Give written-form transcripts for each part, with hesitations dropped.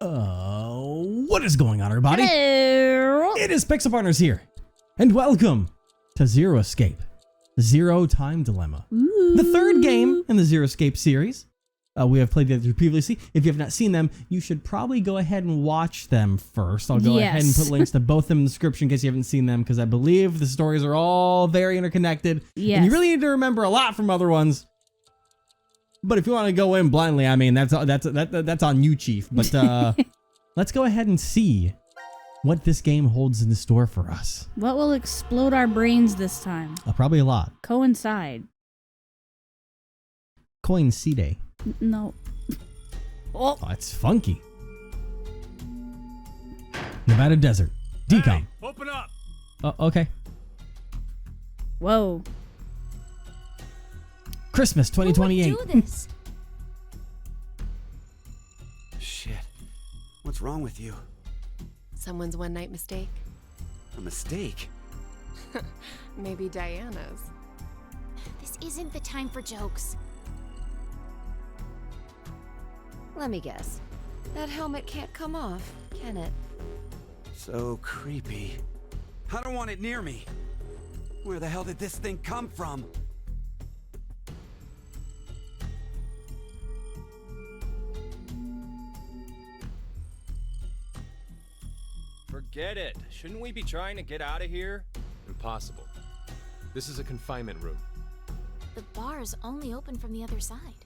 What is going on, everybody? Hello. It is Pixel Partners here, and welcome to Zero Escape, Zero Time Dilemma, the third game in the Zero Escape series. We have played it previously. If you have not seen them, you should probably go ahead and watch them first. I'll go ahead and put links to both of them in the description in case you haven't seen them, because I believe the stories are all very interconnected. Yes. And you really need to remember a lot from other ones. But if you want to go in blindly, I mean, that's on you, Chief. But let's go ahead and see what this game holds in store for us. What will explode our brains this time? Probably a lot. Coincide. Coincide. No. Oh, it's funky. Nevada Desert. Decom. Hey, open up. Okay. Whoa. Christmas 2028. Who would do this? Shit. What's wrong with you? Someone's one-night mistake? A mistake? Maybe Diana's. This isn't the time for jokes. Let me guess. That helmet can't come off, can it? So creepy. I don't want it near me. Where the hell did this thing come from? Forget it. Shouldn't we be trying to get out of here? Impossible. This is a confinement room. The bar is only open from the other side.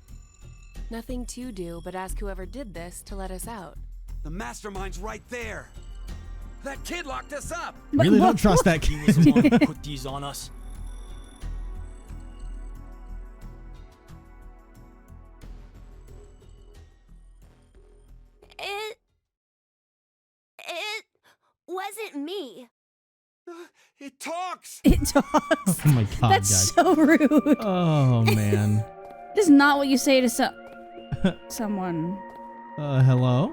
Nothing to do but ask whoever did this to let us out. The mastermind's right there. That kid locked us up. Really don't trust that He was the kid. one who put these on us. It wasn't me. It talks. It talks. Oh my god, That's guys. so rude. Oh man. This is not what you say to someone. Hello?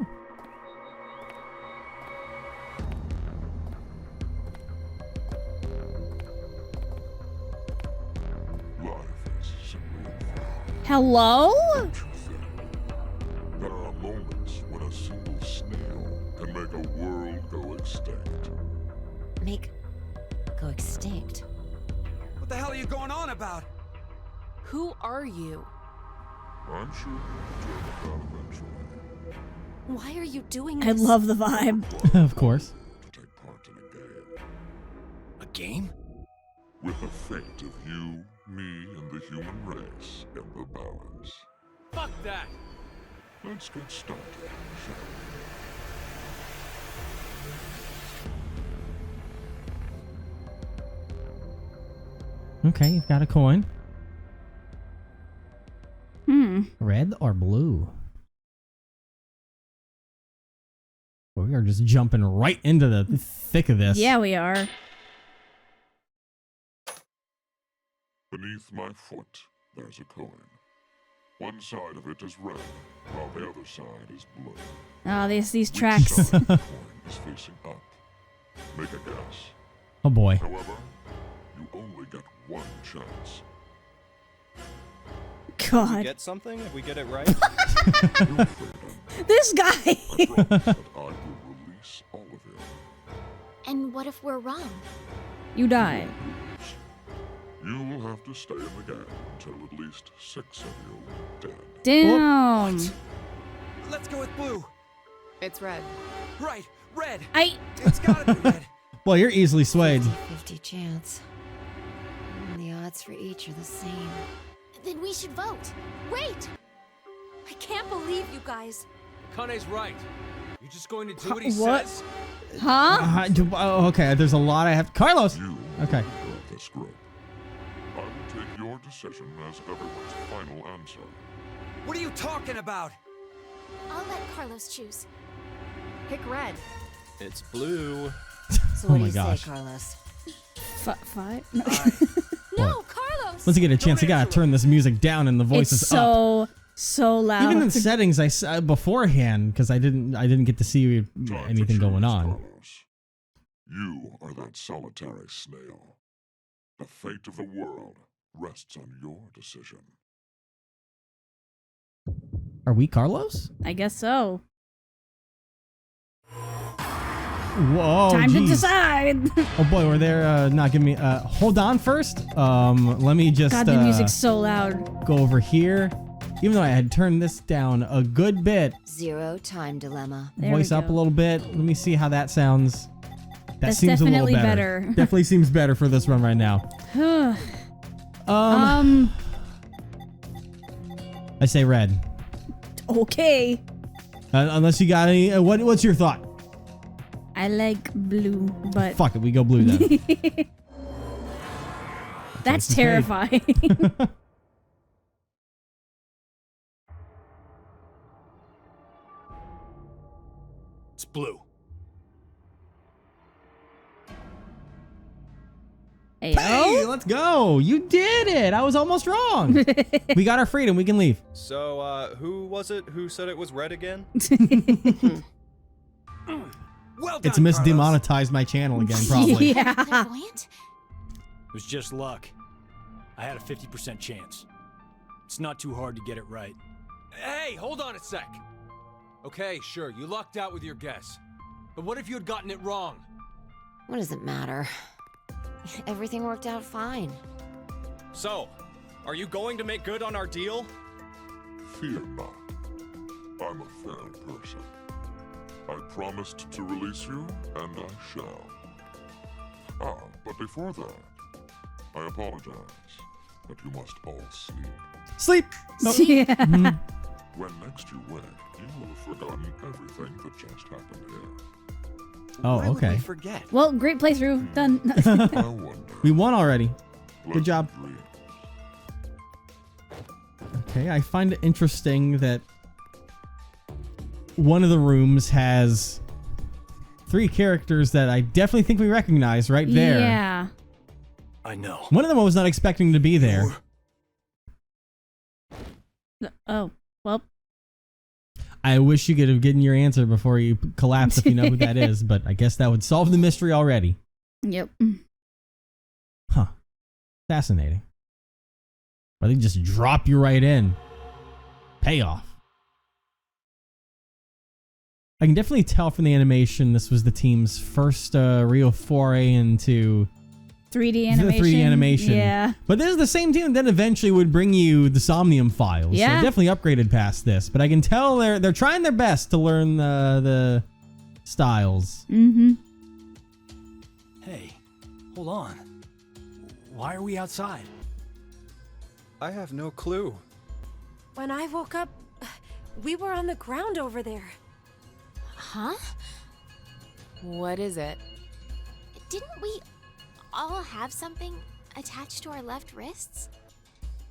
Hello? There are moments when a single snail can make a world go extinct. Go extinct. What the hell are you going on about? Who are you? I'm sure you'll turn it out eventually. Why are you doing this? I love the vibe. Of course. To take part in a game. A game? With the fate of you, me, and the human race in the balance. Fuck that. Let's get started, shall we? Okay, you've got a coin. Red or blue? We are just jumping right into the thick of this. Yeah, we are. Beneath my foot, there's a coin. One side of it is red, while the other side is blue. Oh, these Which tracks. side of the coin is facing up? Make a guess. Oh boy. However, you only get one chance. God. Get something if we get it right? You'll freedom. This guy. I promise that I will release all of you. And what if we're wrong? You die. You will have to stay in the game until at least 6 of you are dead. Damn. Let's go with blue. It's red. Right, red. It's gotta be red. Well, you're easily swayed. 50 chance. And the odds for each are the same. Then we should vote. Wait! I can't believe you guys. Kane's right. You just going to do what he What? says? Huh? Okay, there's a lot I have. Carlos! You Okay. will lead this group. I will take your decision as everyone's final answer. What are you talking about? I'll let Carlos choose. Pick red. It's blue. So Oh what my do you gosh. say, Carlos? 5? No, Carlos! Once you get a chance, you gotta turn this music down and the voices It's up. so loud. Even in settings, I saw beforehand because I didn't get to see Time anything to going choose, on. Carlos. You are that solitary snail. The fate of the world rests on your decision. Are we Carlos? I guess so. Whoa, Time to geez. decide. Oh boy, we're there. Not giving me. Hold on first. Let me just. God, the music's so loud. Go over here. Even though I had turned this down a good bit. Zero time dilemma. There Voice we up a go. little bit. Let me see how that sounds. That That's seems a little definitely better. better. Definitely seems better for this one right now. I say red. Okay. Unless you got any. What's your thought? I like blue, but Fuck it, we go blue then. that's Choice is made. terrifying. It's blue. Hey, Hey, let's go. You did it. I was almost wrong. We got our freedom. We can leave. So, who was it who said it was red again? Well done, It's Miss Carlos. Demonetized my channel again, probably. Yeah. Clairvoyant? It was just luck. I had a 50% chance. It's not too hard to get it right. Hey, hold on a sec. Okay, sure, you lucked out with your guess. But what if you had gotten it wrong? What does it matter? Everything worked out fine. So, are you going to make good on our deal? Fear not. I'm a fair person. I promised to release you, and I shall. But before that, I apologize, but you must all sleep. Sleep. Nope. Yeah. When next you wake, you will have forgotten everything that just happened here. Oh, Why would okay. we forget? Well, great playthrough. Done. I wonder. We won already. Pleasant job. dreams. Okay, I find it interesting that one of the rooms has 3 characters that I definitely think we recognize right there. Yeah. I know. One of them I was not expecting to be there. Oh, well. I wish you could have given your answer before you collapse if you know who that is, but I guess that would solve the mystery already. Yep. Huh. Fascinating. Or they just drop you right in. Payoff. I can definitely tell from the animation this was the team's first real foray into 3D animation. The 3D animation. Yeah. But this is the same team that eventually would bring you the Somnium files. Yeah. So definitely upgraded past this. But I can tell they're trying their best to learn the styles. Mm-hmm. Hey, hold on. Why are we outside? I have no clue. When I woke up, we were on the ground over there. Huh? What is it? Didn't we all have something attached to our left wrists?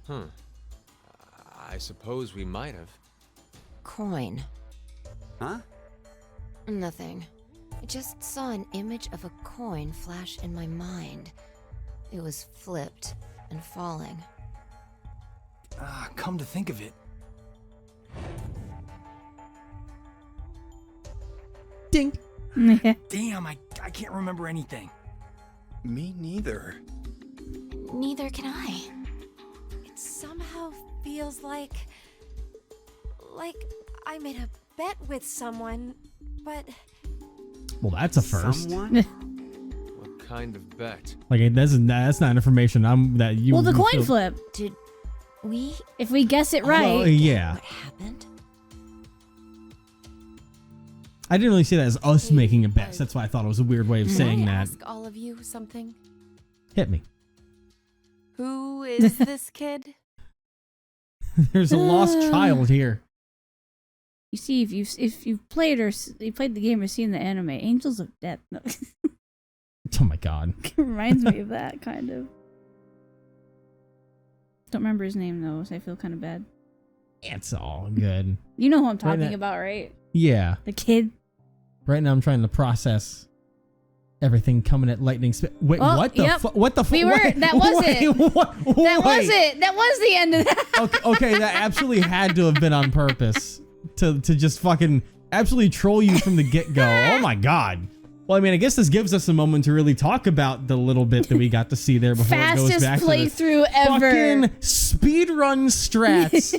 I suppose we might have. Coin. Huh? Nothing. I just saw an image of a coin flash in my mind. It was flipped and falling. Come to think of it. Ding. Damn, I can't remember anything. Me neither. Neither can I. It somehow feels like I made a bet with someone, but Well, that's a first. Someone? What kind of bet? Like that's not information. That you. Well, the you coin feel- flip. Did we? If we guess it Well, right. yeah. What happened? I didn't really see that as us making a bet. That's why I thought it was a weird way of saying Can I that. ask all of you something? Hit me. Who is this kid? There's a lost child here. You see, if you've played you played the game or seen the anime, Angels of Death. No. Oh my god. Reminds me of that, kind of. Don't remember his name, though, so I feel kind of bad. It's all good. You know who I'm talking now- about, right? Yeah. The kid. Right now I'm trying to process everything coming at lightning speed. Wait, Oh, what the yep. what the We were- that was it. That was it. That was the end of that. Okay, that absolutely had to have been on purpose to just fucking absolutely troll you from the get-go. Oh my god. Well, I mean, I guess this gives us a moment to really talk about the little bit that we got to see there before it goes Fastest back playthrough to the ever. fucking speedrun strats.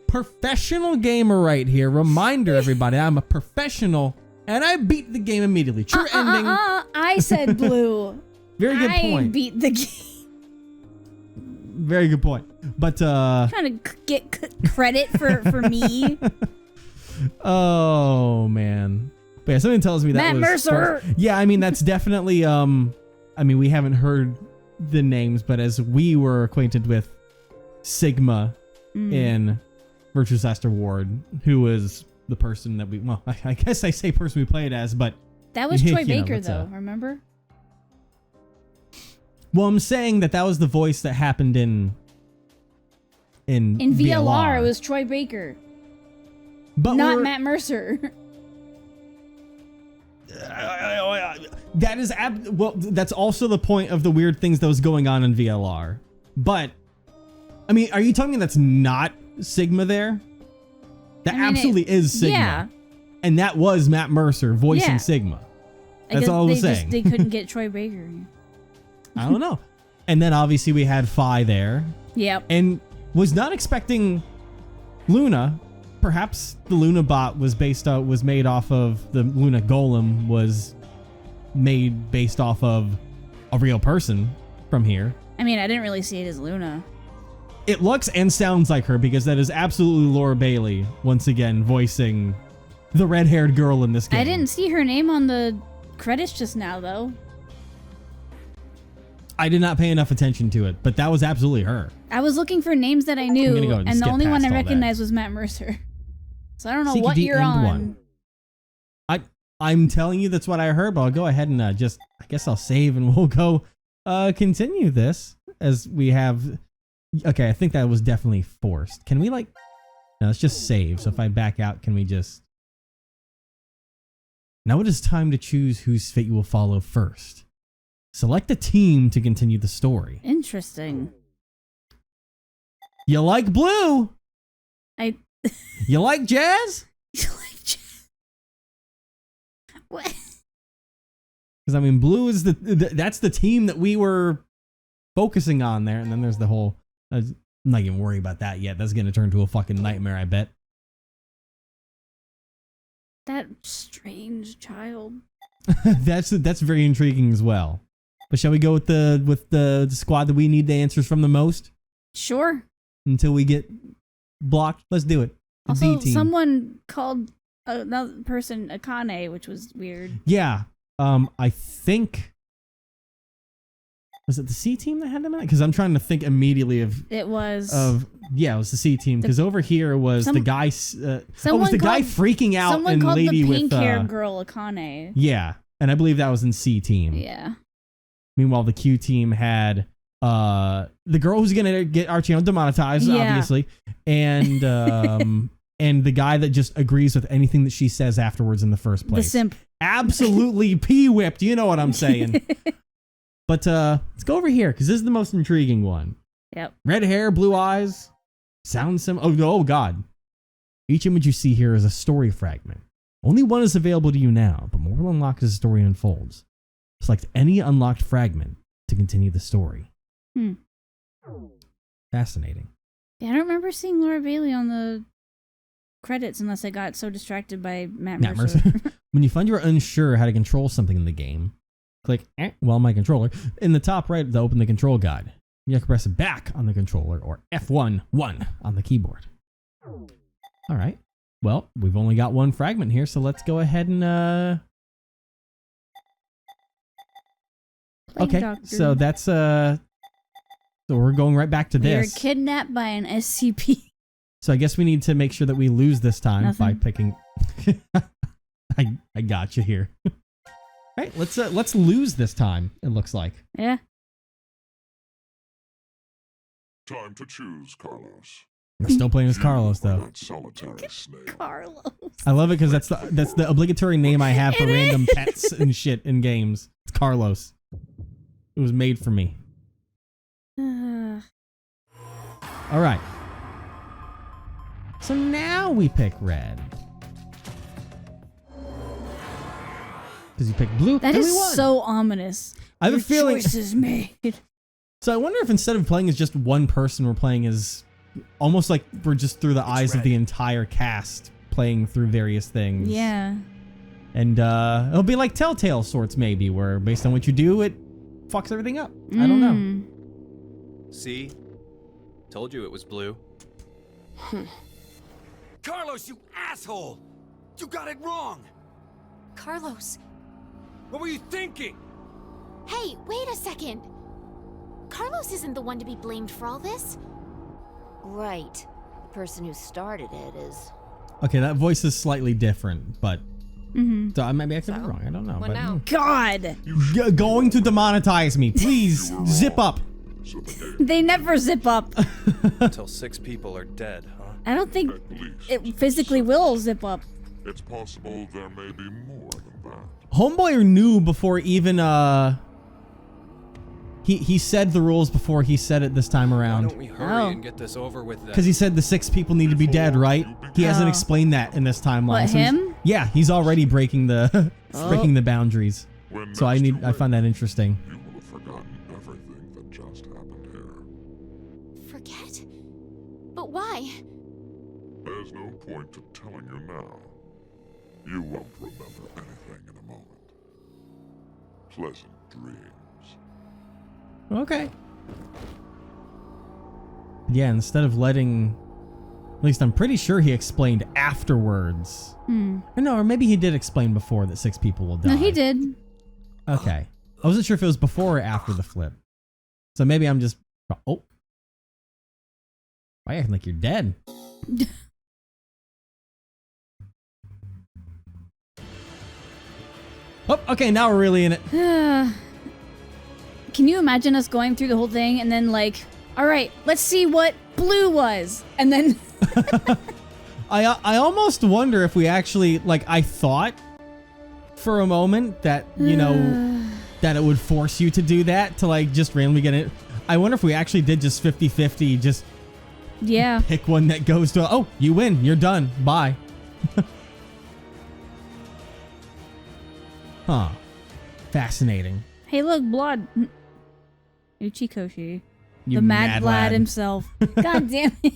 Professional gamer right here. Reminder, everybody, I'm a professional And I beat the game immediately. True ending. I said blue. Very good I point. beat the game. Very good point. But Trying to get credit for me. Oh man. But yeah, something tells me that Matt was Mercer. Yeah, I mean that's definitely I mean we haven't heard the names, but as we were acquainted with Sigma in Virtuous Last Reward, who was the person that I guess I say person we played as, but That was Troy you know, Baker that's though, remember? Well, I'm saying that was the voice that happened in VLR. It was Troy Baker, but not Matt Mercer. That is well. That's also the point of the weird things that was going on in VLR. But I mean, are you telling me that's not Sigma there? That absolutely is Sigma. Yeah, and that was Matt Mercer voicing Sigma. That's all I was saying. They couldn't get Troy Baker. I don't know. And then obviously we had Phi there. Yep. And was not expecting Luna. Perhaps the Luna bot was made off of the Luna Golem was made based off of a real person from here. I mean, I didn't really see it as Luna. It looks and sounds like her because that is absolutely Laura Bailey once again voicing the red-haired girl in this game. I didn't see her name on the credits just now though. I did not pay enough attention to it, but that was absolutely her. I was looking for names that I knew, and the only one I recognized was Matt Mercer. So I don't know what you're on. I'm telling you that's what I heard, but I'll go ahead and I guess I'll save and we'll go continue this as we have. Okay, I think that was definitely forced. Can we no, let's just save. So if I back out, can we just... Now it is time to choose whose fate you will follow first. Select a team to continue the story. Interesting. You like blue? You like jazz? You like jazz? What? Because I mean, blue is that's the team that we were focusing on there, and then there's the whole. I'm not even worried about that yet. That's gonna turn into a fucking nightmare, I bet. That strange child. That's very intriguing as well. But shall we go with the squad that we need the answers from the most? Sure. Until we get blocked, let's do it. The Also, D team. someone called another person Akane, which was weird. Yeah. I think was it the C team that had them in it? Because I'm trying to think immediately of it was it was the C team because over here was the guy. It was the guy freaking out someone and called lady the pink with hair girl Akane. Yeah, and I believe that was in C team. Yeah. Meanwhile, the Q team had the girl who's gonna get our channel demonetized, obviously, and and the guy that just agrees with anything that she says afterwards in the first place. The simp. Absolutely pee-whipped. You know what I'm saying. But let's go over here because this is the most intriguing one. Yep. Red hair, blue eyes, sound sim. Oh God. Each image you see here is a story fragment. Only one is available to you now, but more will unlock as the story unfolds. Select any unlocked fragment to continue the story. Fascinating. Yeah, I don't remember seeing Laura Bailey on the credits unless I got so distracted by Matt Mercer. When you find you're unsure how to control something in the game, click my controller in the top right to open the control guide. You can press back on the controller or F1 on the keyboard. All right. Well, we've only got one fragment here, so let's go ahead and okay. Doctor. So that's so we're going right back to this. You're kidnapped by an SCP. So I guess we need to make sure that we lose this time by picking. I got you here. All right, let's lose this time. It looks like. Yeah. Time to choose, Carlos. We're still playing as Carlos, though. That solitary snake. Carlos. I love it because that's the obligatory name I have for random pets and shit in games. It's Carlos. It was made for me. All right. So now we pick red. Because you picked blue. That is so ominous. I have a feeling. Choice is made. So I wonder if instead of playing as just one person, we're playing as almost like we're just through the eyes of the entire cast playing through various things. Yeah. And it'll be like Telltale sorts, maybe, where based on what you do, it fucks everything up. I don't know. See? Told you it was blue. Carlos, you asshole! You got it wrong! Carlos. What were you thinking? Hey, wait a second. Carlos isn't the one to be blamed for all this. Right. The person who started it is... Okay, that voice is slightly different, but... So maybe I could be wrong. I don't know. What But, now? God. Going to demonetize me. Please, zip up. They never zip up. Until 6 people are dead, huh? I don't think At least it physically will zip up. it's possible there may be more than that. Homeboy knew before even, He said the rules before he said it this time Why around. don't we hurry and get this over with then? Because he said the 6 people need to be dead, right? He hasn't explained that in this timeline. What, So him? Yeah, he's already breaking the breaking the boundaries. When So next you I find that interesting. You will have forgotten everything that just happened here. Forget? But why? There's no point to telling you now. You won't remember anything in a moment. Pleasant dreams. Okay. Yeah, instead of letting... At least I'm pretty sure he explained afterwards. Or no, or maybe he did explain before that 6 people will die. No, he did. Okay. I wasn't sure if it was before or after the flip. So maybe I'm just... Oh. Why are you acting like you're dead? Oh, okay, now we're really in it. Can you imagine us going through the whole thing and then like, all right, let's see what blue was. And then... I almost wonder if we actually, like, I thought for a moment that, you know, that it would force you to do that, to like just randomly get it. I wonder if we actually did just 50-50, just yeah, pick one that goes to, oh, you win, you're done, bye. Huh. Fascinating. Hey, look, blood. Uchikoshi. You The mad lad. lad himself. God damn it.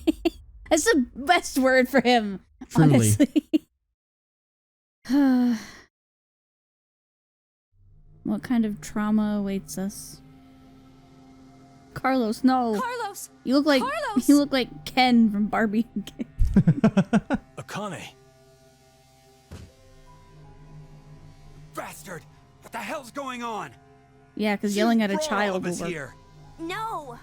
That's the best word for him. Truly. Honestly. What kind of trauma awaits us? Carlos, no. Carlos! You look like Carlos! you look like Ken from Barbie. Akane. Bastard! What the hell's going on? Yeah, because yelling at a brought all child of will us work. here. No!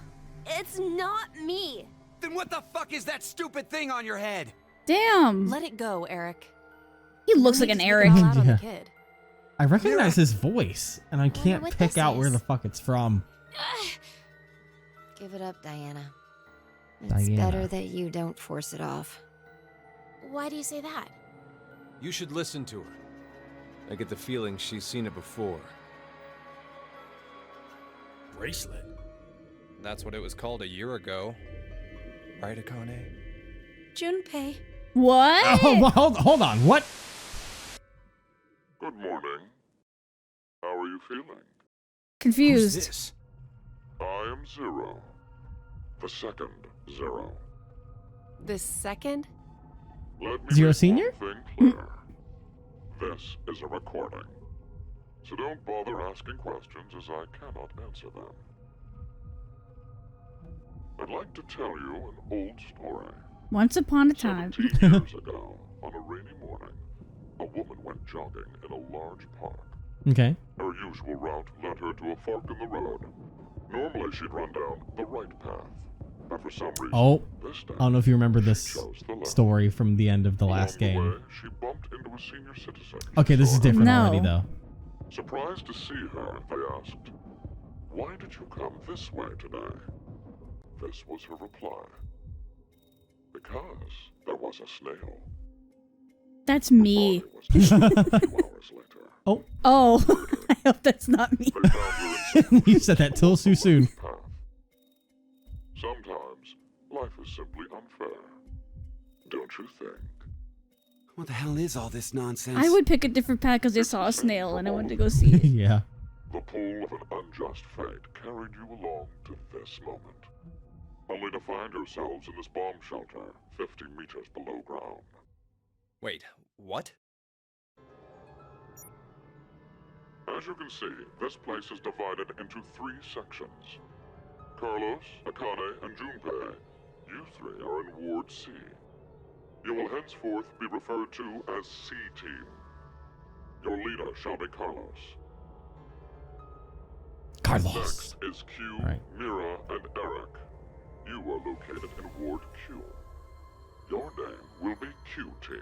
It's not me! Then what the fuck is that stupid thing on your head? Damn. Let it go, Eric. He looks like an Eric. All out on Yeah. the kid. I recognize his voice, and I can't what pick this out where is. the fuck it's from. Give it up, Diana. It's Diana. better that you don't force it off. Why do you say that? You should listen to her. I get the feeling she's seen it before. Bracelet. That's what it was called a year ago. Right, Akane? Junpei. What? Oh, hold on, what? Good morning. How are you feeling? Who's Confused. this? I am Zero. The second Zero. The second? Let me Zero make Senior? one thing clear. This is a recording. So don't bother asking questions as I cannot answer them. I'd like to tell you an old story. Once upon a time. 17 years ago, on a rainy morning, a woman went jogging in a large park. Okay. Her usual route led her to a fork in the road. Normally she'd run down the right path, but for some reason, Oh, this time, I don't know if you remember she this chose the left. story from the end of the last Along the game. way, she bumped into a senior citizen. Okay, this is different No. already, though. Surprised to see her, they asked, "Why did you come this way today?" This was her reply. Because there was a snail. That's me. Body was discovered a few hours later. Oh, Oh, I hope that's not me. They found her in you said that till too soon. path. Sometimes life is simply unfair. Don't you think? What the hell is all this nonsense? I would pick a different path because I saw a snail and I wanted to go see it. Yeah. The pull of an unjust fate carried you along to this moment. Only to find yourselves in this bomb shelter 50 meters below ground. Wait, what? As you can see, this place is divided into 3 sections. Carlos, Akane, and Junpei, you 3 are in Ward C. You will henceforth be referred to as C-Team. Your leader shall be Carlos. Carlos. Next is Q, Right. Mira, and Eric. You are located in Ward Q. Your name will be Q-Team.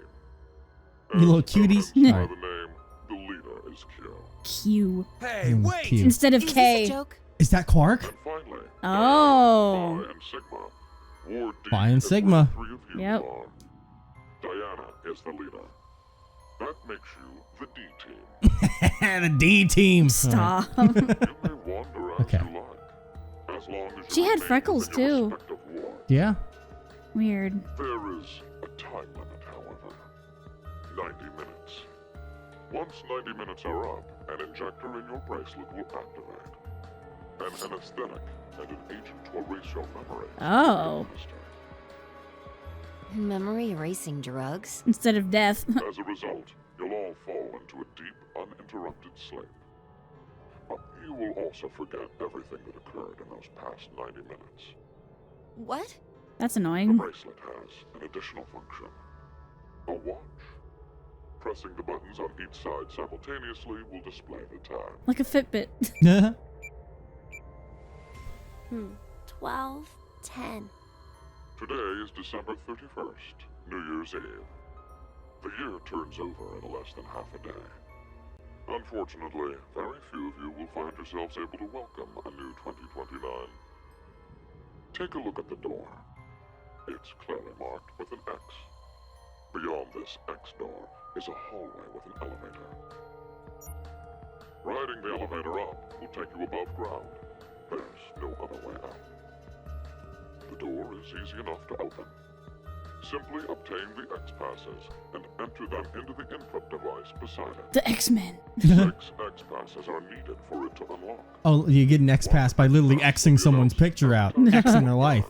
You little cuties. By Alright. the name, the leader is Q. Q. Hey, wait! Q. Instead of Is K. this a joke? Is that Quark? And finally, Oh. Phi and Sigma. Ward D Phi and is where Sigma. the 3 of you Yep. belong. Diana is the leader. That makes you the D-Team. The D team. Stop. You may wander as Okay. you like, as long as you She had remain freckles, within your too. respective ward. Yeah. Weird. There is a time limit, however. 90 minutes. Once 90 minutes are up, an injector in your bracelet will activate. An anesthetic and an agent to erase your memory. Oh. Administer. Memory erasing drugs? Instead of death. As a result, you'll all fall into a deep, uninterrupted sleep. But you will also forget everything that occurred in those past 90 minutes. What? That's The annoying. bracelet has an additional function. A watch. Pressing the buttons on each side simultaneously will display the time. Like a Fitbit. 12, 10. Today is December 31st, New Year's Eve. The year turns over in less than half a day. Unfortunately, very few of you will find yourselves able to welcome a new 2029. Take a look at the door. It's clearly marked with an X. Beyond this X door is a hallway with an elevator. Riding the elevator up will take you above ground. There's no other way out. The door is easy enough to open. Simply obtain the X passes and enter them into the input device beside it. The X-Men. 6 X passes are needed for it to unlock. Oh, you get an X pass by literally Xing someone's picture out. Xing their life.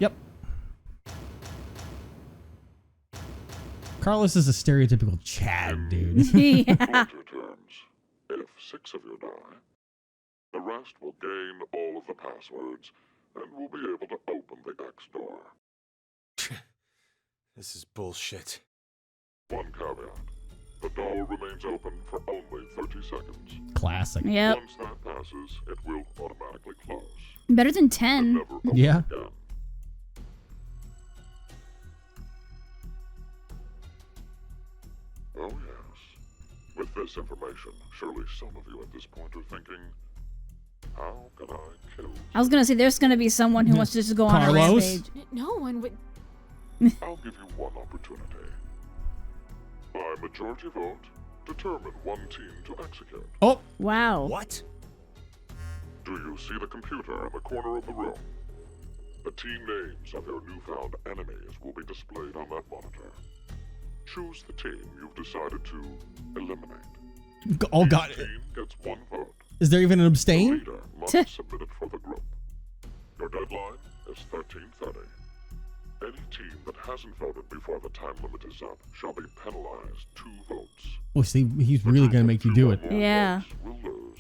Yep. Carlos is a stereotypical Chad, dude. Yeah. Larger terms, if 6 of you die, the rest will gain all of the passwords and will be able to open the X door. This is bullshit. One caveat. The door remains open for only 30 seconds. Classic. Yep. Once that passes, it will automatically close. Better than And 10. never open Yeah. again. Oh yes. With this information, surely some of you at this point are thinking, how can I kill? I was gonna say there's gonna be someone who wants to just go on a Carlos? rampage. No one would. I'll give you one opportunity. By majority vote, determine one team to execute. Oh, Wow. What? Do you see the computer in the corner of the room? The team names of your newfound enemies will be displayed on that monitor. Choose the team you've decided to eliminate. oh God. Each team gets 1 vote. Is there even an The abstain? leader must submit it for the group. Your deadline is 13:30. Any team that hasn't voted before the time limit is up shall be penalized 2 votes. Oh, see, he's really gonna make you do it. Yeah. Will lose.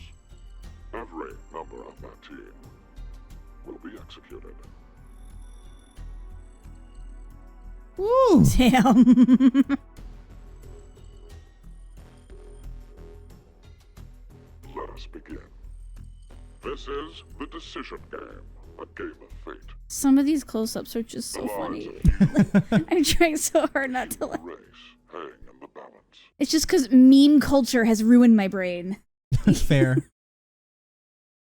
Every member of that team will be executed. Woo! Damn. Let us begin. This is the decision game, a game of fate. Some of these close-ups are just so The funny. lives of you I'm trying so hard not to laugh. race hang in the balance. It's just because meme culture has ruined my brain. That's fair.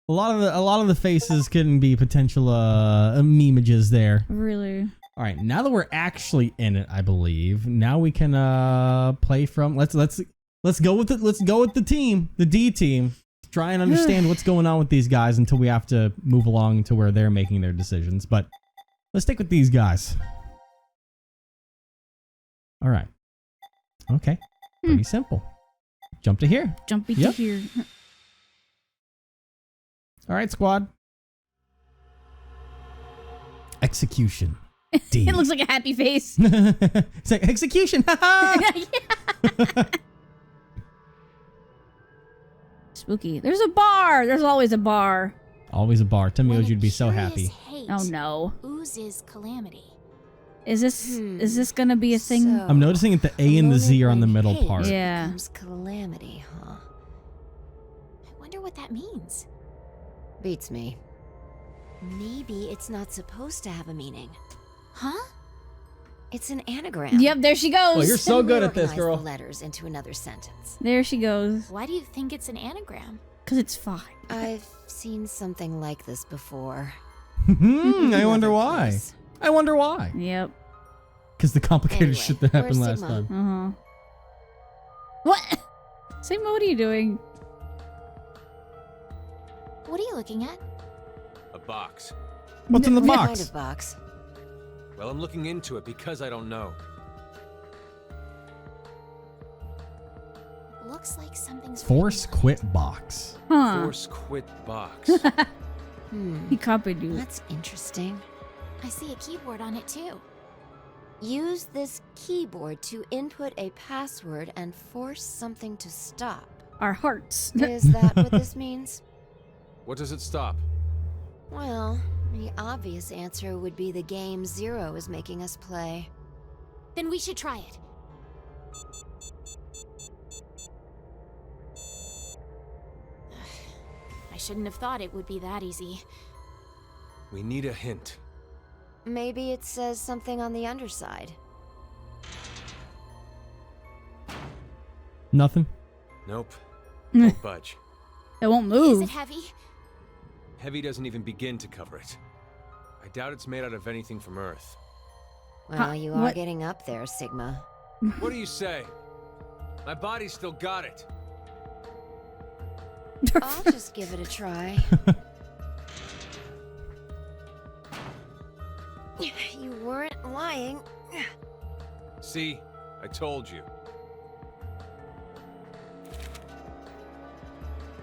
A lot of the faces can be potential memages there. Really. All right, now that we're actually in it, I believe now we can play from. Let's go with the team, the D team. Try and understand what's going on with these guys until we have to move along to where they're making their decisions. But let's stick with these guys. All right. Okay. Pretty simple. Jump to here. Jumpy Yep. to here. All right, squad. Execution. D. It looks like a happy face. It's like execution. Yeah. Spooky. There's a bar. There's always a bar. Always a bar. Tell me When you'd be so curious happy. hate Oh no. oozes calamity. Is this gonna be a thing? So, I'm noticing that the A and the Z are on the moment when middle part. hate Yeah. becomes calamity, huh? I wonder what that means. Beats me. Maybe it's not supposed to have a meaning. Huh? It's an anagram. Yep, there she goes. Oh, you're so Then good at this, reorganize girl. the letters into another sentence. There she goes. Why do you think it's an anagram? Cause it's fine. I've seen something like this before. I wonder Another why. place. I wonder why. Yep. Because the complicated Anyway, shit that happened where's last Sigma? time. What? Sigma, what are you doing? What are you looking at? A box. What's in the What kind box? of box? Well, I'm looking into it because I don't know. Looks like something's Force written on quit box. Huh. Force quit box. He copied you. That's interesting. it. I see a keyboard on it too. Use this keyboard to input a password and force something to stop. Our hearts. Is that what this means? What does it stop? Well, the obvious answer would be the game Zero is making us play. Then we should try it. I shouldn't have thought it would be that easy. We need a hint. Maybe it says something on the underside. Nothing. Nope. Won't budge. It won't Is move. it heavy? Heavy doesn't even begin to cover it. I doubt it's made out of anything from Earth. Well, you are what? getting up there, Sigma. What do you say? My body's still got it. I'll just give it a try. You weren't lying. See? I told you.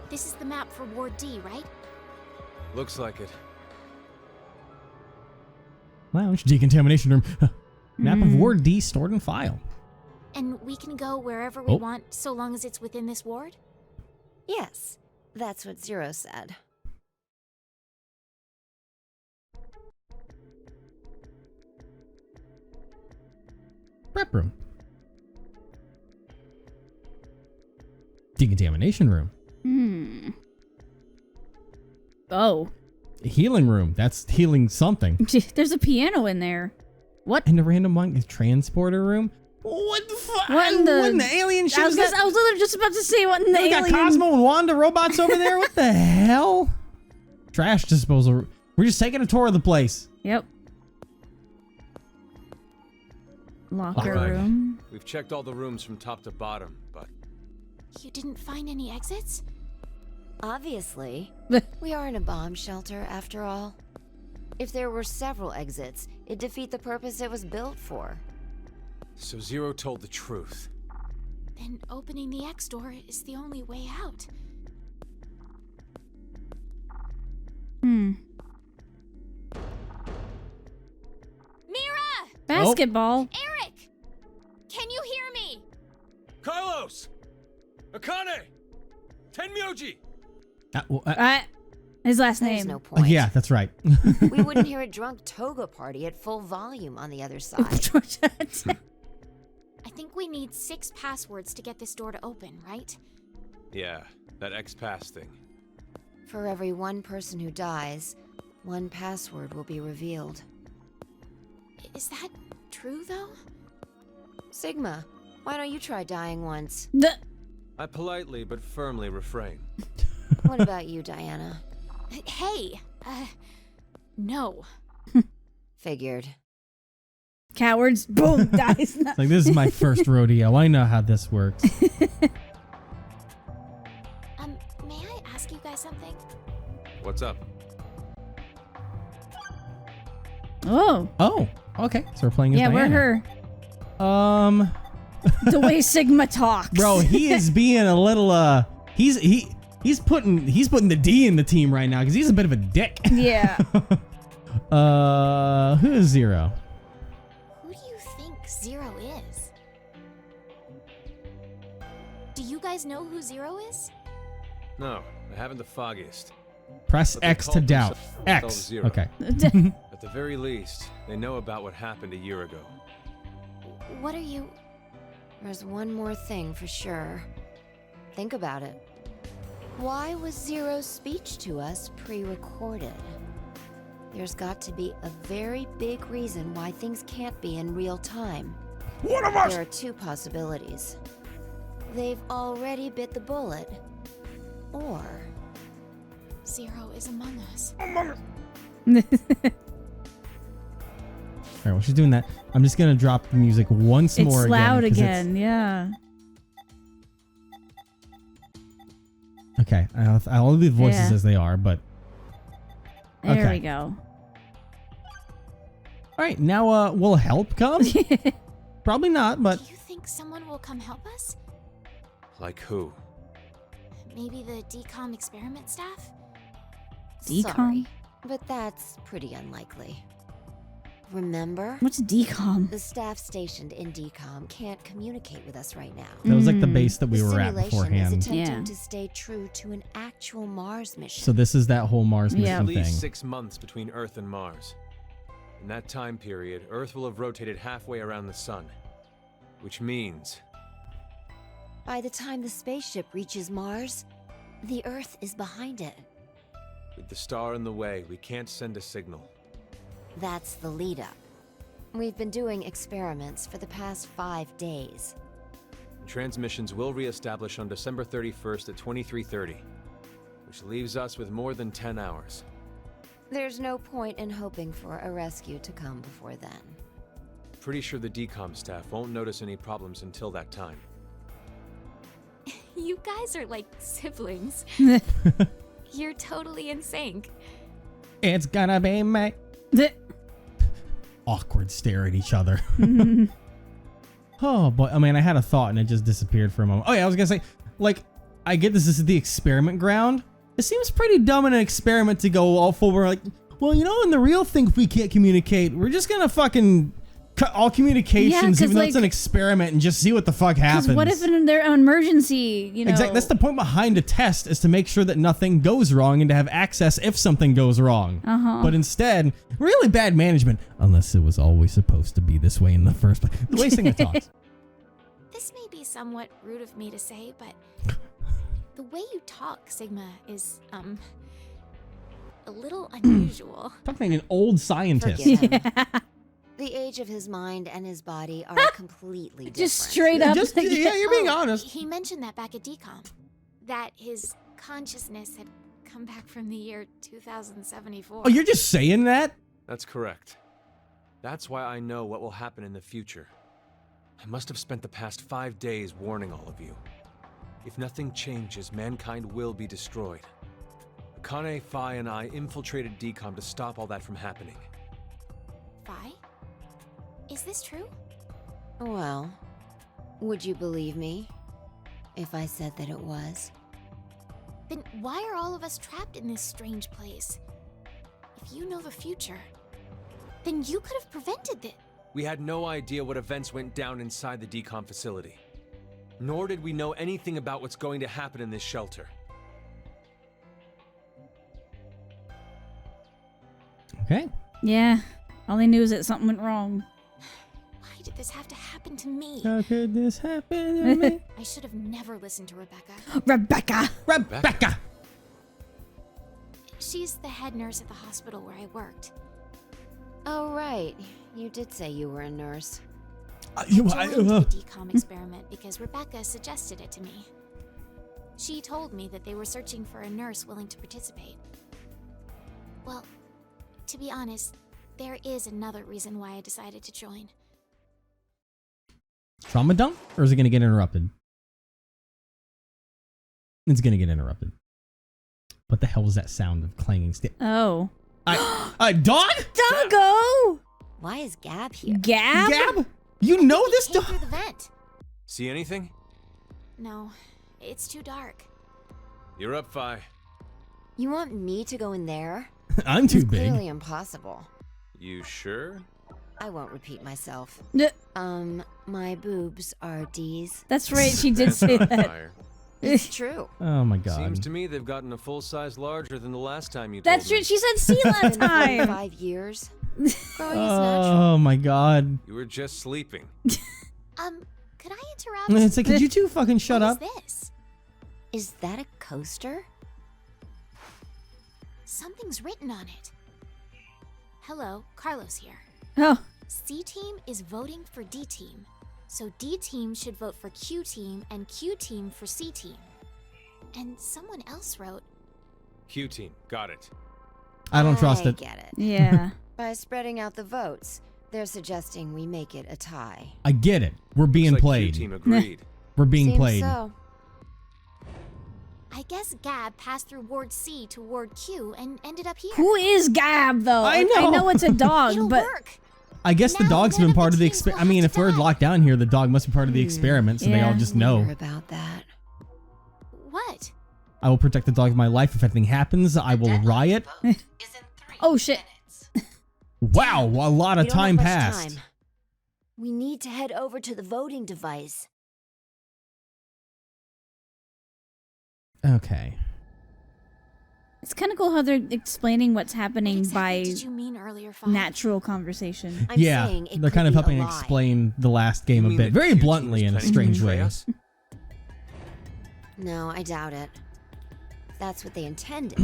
This is the map for Ward D, right? Looks like it. Lounge, decontamination room. Map of Ward D stored in file. And we can go wherever we Oh. want so long as it's within this ward? Yes, that's what Zero said. Prep room. Decontamination room. Oh. Healing room. That's healing something. There's a piano in there. What? And a random one transporter room. What the fuck? What in the alien shit? I was literally just about to say what in the We got alien. Cosmo and Wanda robots over there. What the hell? Trash disposal. We're just taking a tour of the place. Yep. Locker Alright. room. We've checked all the rooms from top to bottom, but You didn't find any exits? Obviously. We are in a bomb shelter, after all. If there were several exits, it'd defeat the purpose it was built for. so Zero told the truth. Then opening the X door is the only way out. Mira! Basketball. Eric! Can you hear me? Carlos! Akane! Tenmyoji! His last There's name. no point. Yeah, that's right. We wouldn't hear a drunk toga party at full volume on the other side. I think we need 6 passwords to get this door to open, right? Yeah, that X-Pass thing. For every one person who dies, one password will be revealed. Is that true, though? Sigma, why don't you try dying once? I politely but firmly refrain. What about you, Diana? Hey! No. Figured. Cowards. Boom. Dies. It's like, this is my first rodeo. I know how this works. May I ask you guys something? What's up? Oh. Oh, okay. So we're playing as Yeah, we're Diana. her. The way Sigma talks. Bro, he is being a little he's putting the D in the team right now because he's a bit of a dick. Yeah. Who is Zero? Who do you think Zero is? Do you guys know who Zero is? No, I haven't the foggiest. Press But they X call to doubt. themselves X. Zero. Okay. At the very least, they know about what happened a year ago. What are you... There's one more thing for sure. Think about it. Why was Zero's speech to us pre-recorded? There's got to be a very big reason why things can't be in real time. One of us! There are two possibilities. They've already bit the bullet, or... Zero is among us. Alright, while she's doing that, I'm just gonna drop the music once more. It's loud again. again, yeah. Okay, I'll leave the voices Yeah. as they are, but... There Okay. we go. Alright, now, will help come? Probably not, but... Do you think someone will come help us? Like who? Maybe the decom experiment staff? Decom? Sorry, but that's pretty unlikely. Remember? What's decom? The staff stationed in decom can't communicate with us right now. That was like the base that we The were at simulation beforehand. is attempting Yeah. to stay true to an actual Mars mission. So this is that whole Mars mission Yeah. At thing. least 6 months between Earth and Mars. In that time period, Earth will have rotated halfway around the sun. Which means... By the time the spaceship reaches Mars, the Earth is behind it. with the star in the way, we can't send a signal. That's the lead up. We've been doing experiments for the past 5 days. Transmissions will reestablish on December 31st at 23:30, which leaves us with more than 10 hours. There's no point in hoping for a rescue to come before then. Pretty sure the decom staff won't notice any problems until that time. You guys are like siblings. You're totally in sync. It's gonna be me. Awkward stare at each other. Oh boy, I mean, I had a thought and it just disappeared for a moment. Oh yeah, I was gonna say, like, I get this is the experiment ground. It seems pretty dumb in an experiment to go all forward like, well, you know, in the real thing, if we can't communicate, we're just gonna fucking cut all communications, 'cause, even though it's like- an experiment, and just see what the fuck happens. Because what if in their emergency, you know? Exactly. That's the point behind a test, is to make sure that nothing goes wrong and to have access if something goes wrong. But instead, really bad management, unless it was always supposed to be this way in the first place. The wasting of thoughts. This may be somewhat rude of me to say, but the way you talk, Sigma, is, a little unusual. Talking like an old scientist. Forgive him. The age of his mind and his body are completely different. Just straight up. Just, yeah, you're being honest. He mentioned that back at decom, that his consciousness had come back from the year 2074. Oh, you're just saying that? That's correct. That's why I know what will happen in the future. I must have spent the past 5 days warning all of you. If nothing changes, mankind will be destroyed. Akane, Phi, and I infiltrated decom to stop all that from happening. Phi? Is this true? Well, would you believe me if I said that it was? Then why are all of us trapped in this strange place? If you know the future, then you could have prevented it. We had no idea what events went down inside the decom facility. Nor did we know anything about what's going to happen in this shelter. Okay. Yeah. All they knew is that something went wrong. Why did this have to happen to me? How could this happen to me? I should have never listened to Rebecca. Rebecca! She's the head nurse at the hospital where I worked. Oh, right. You did say you were a nurse. I joined the decom experiment because Rebecca suggested it to me. She told me that they were searching for a nurse willing to participate. Well, to be honest, there is another reason why I decided to join. Trauma dump? Or is it going to get interrupted? It's going to get interrupted. What the hell was that sound of clanging steel? Oh. Dog? Doggo! Why is Gab here? Gab? You know this Came dog? through the vent. See anything? No, it's too dark. You're up, Phi. You want me to go in there? I'm too It's big. clearly impossible. You sure? I won't repeat myself. N- My boobs are D's. That's right, she did say That's not that. fire. It's true. Oh my god. Seems to me they've gotten a full size larger than the last time you That's told true. She said C last In time. 5 years. Growing is natural. Oh my god. me. You were just sleeping. Could I interrupt? It's like, could you two fucking shut up? What is this? Is that a coaster? Something's written on it. Hello, Carlos here. Oh, C team is voting for D team. So D team should vote for Q team and Q team for C team. And someone else wrote, Q team, got it. I don't trust it. Get it. yeah. By spreading out the votes, they're suggesting we make it a tie. I get it. We're being Looks like played. Q team agreed. We're being Seems played. so. I guess Gab passed through Ward C to Ward Q and ended up here. Who is Gab though? I know. I know it's a dog, It'll but work. I guess the Now dog's none been of part the of the teams will experiment. I mean, have if to we're die. locked down here, the dog must be part of the experiment, so they all Yeah. just know. Wonder about that. What? I will protect the dog of my life. If anything happens, I will riot. oh shit. Wow, a lot of We don't have time much passed. time. We need to head over to the voting device. Okay. It's kind of cool how they're explaining what's What happening exactly by did you mean earlier, Five? natural conversation. I'm Yeah, saying it they're could kind of be a helping lie. explain the last game You a mean bit, the very Q team bluntly is in a planning to strange betray way. us? No, I doubt it. If that's what they intended,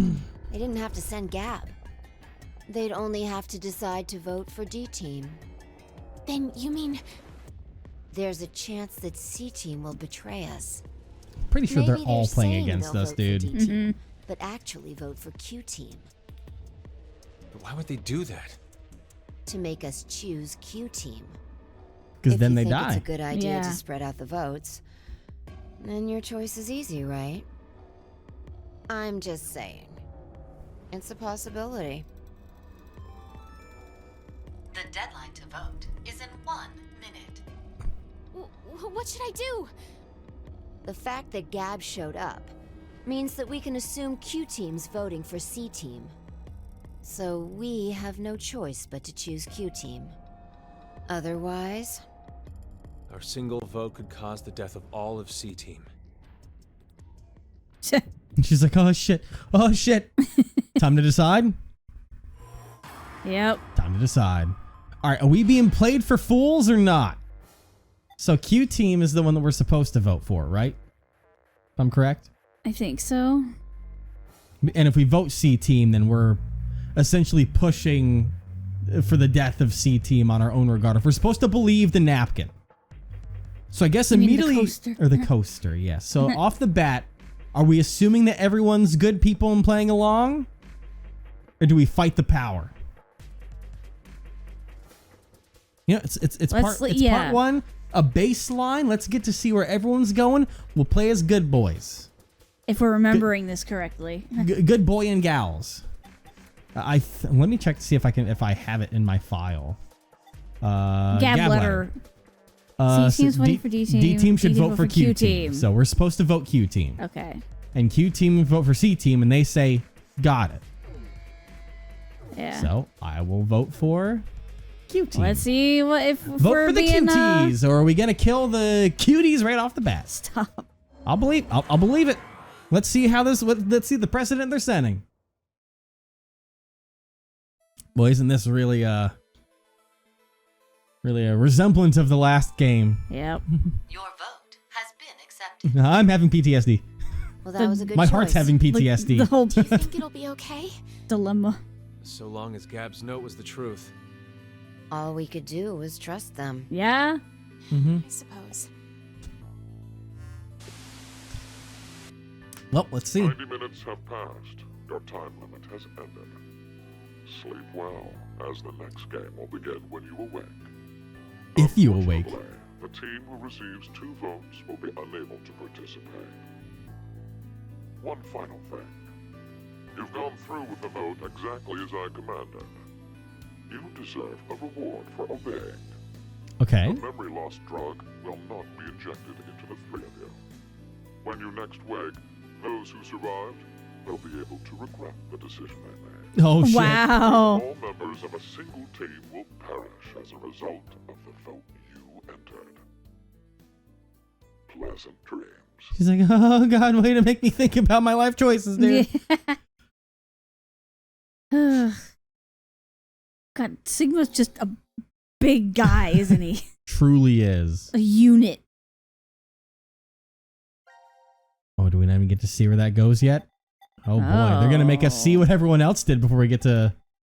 they didn't have to send Gab. They'd only have to decide to vote for D team. Then you mean There's a chance that C team will betray us. Pretty sure Maybe they're all playing saying against they'll us, vote for dude. D team, but actually vote for Q team But why would they do that? to make us choose Q team. Because then If they you think die. it's a good idea Yeah. to spread out the votes, then your choice is easy, right? I'm just saying. It's a possibility. The deadline to vote is in 1 minute. what should I do? The fact that Gab showed up means that we can assume Q team's voting for C team. So we have no choice but to choose Q team. Otherwise, Our single vote could cause the death of all of C team. And she's like, oh shit, oh shit. Time to decide? Yep. Time to decide. All right, are we being played for fools or not? So Q team is the one that we're supposed to vote for, right? If I'm correct? I think so. And if we vote C team, then we're essentially pushing for the death of C team on our own regard. If we're supposed to believe the napkin. So I guess You mean the immediately... coaster? Or the coaster, yes. So off the bat, are we assuming that everyone's good people and playing along? Or do we fight the power? You know, it's part one, a baseline. Let's get to see where everyone's going. We'll play as good boys. If we're remembering this correctly. Good boy and gals. Let me check to see if I have it in my file. Gab letter. C team's voting for D team. D team should vote for Q team. So we're supposed to vote Q team. Okay. And Q team vote for C team, and they say, got it. Yeah. So I will vote for Q team. Let's see what if Vote we're for the being, cuties, or are we gonna kill the cuties right off the bat? Stop. I'll believe it. Let's see how this. Let's see the precedent they're setting. Boy, isn't this really a resemblance of the last game? Yep. Your vote has been accepted. I'm having PTSD. well, that was a good My choice. heart's having PTSD. The whole Do you think it'll be okay? dilemma. So long as Gab's note was the truth. All we could do was trust them. Yeah. Mm-hmm. I suppose. Well, let's see. 90 minutes have passed. Your time limit has ended. Sleep well, as the next game will begin when you awake. If you awake. Unfortunately, the team who receives 2 votes will be unable to participate. One final thing. You've gone through with the vote exactly as I commanded. You deserve a reward for obeying. Okay. The memory loss drug will not be injected into the 3 of you. When you next wake, those who survived will be able to regret the decision they made. Oh shit. Wow. All members of a single team will perish as a result of the vote you entered. pleasant dreams. She's like, oh God, way to make me think about my life choices, dude. Yeah. God, Sigma's just a big guy, isn't he? Truly is. A unit. Oh, do we not even get to see where that goes yet? Oh boy, they're gonna make us see what everyone else did before we get to...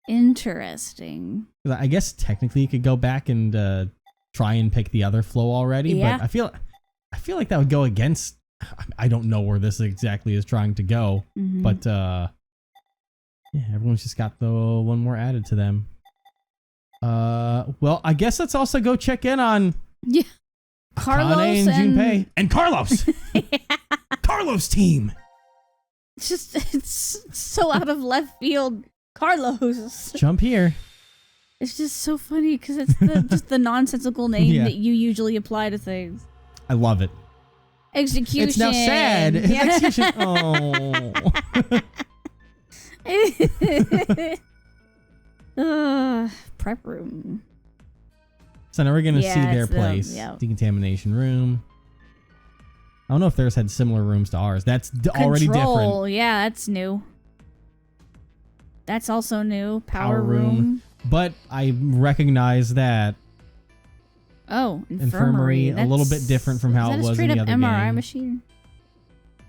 Interesting. I guess technically you could go back and try and pick the other flow already, but I feel like that would go against... I don't know where this exactly is trying to go, but yeah, everyone's just got the one more added to them. Well, I guess let's also go check in on Carlos Akane and Junpei and Carlos. Carlos team. It's so out of left field. Carlos. Jump here. It's just so funny because it's just the nonsensical name that you usually apply to things. I love it. Execution. It's now sad. Yeah. Execution. Oh. Prep room. So now we're going to see their it's them, place. Decontamination room. I don't know if theirs had similar rooms to ours. That's already different. Yeah, that's new. That's also new. Power room. But I recognize that. Oh, infirmary. A little bit different from how it was in the other game. Straight up MRI machine.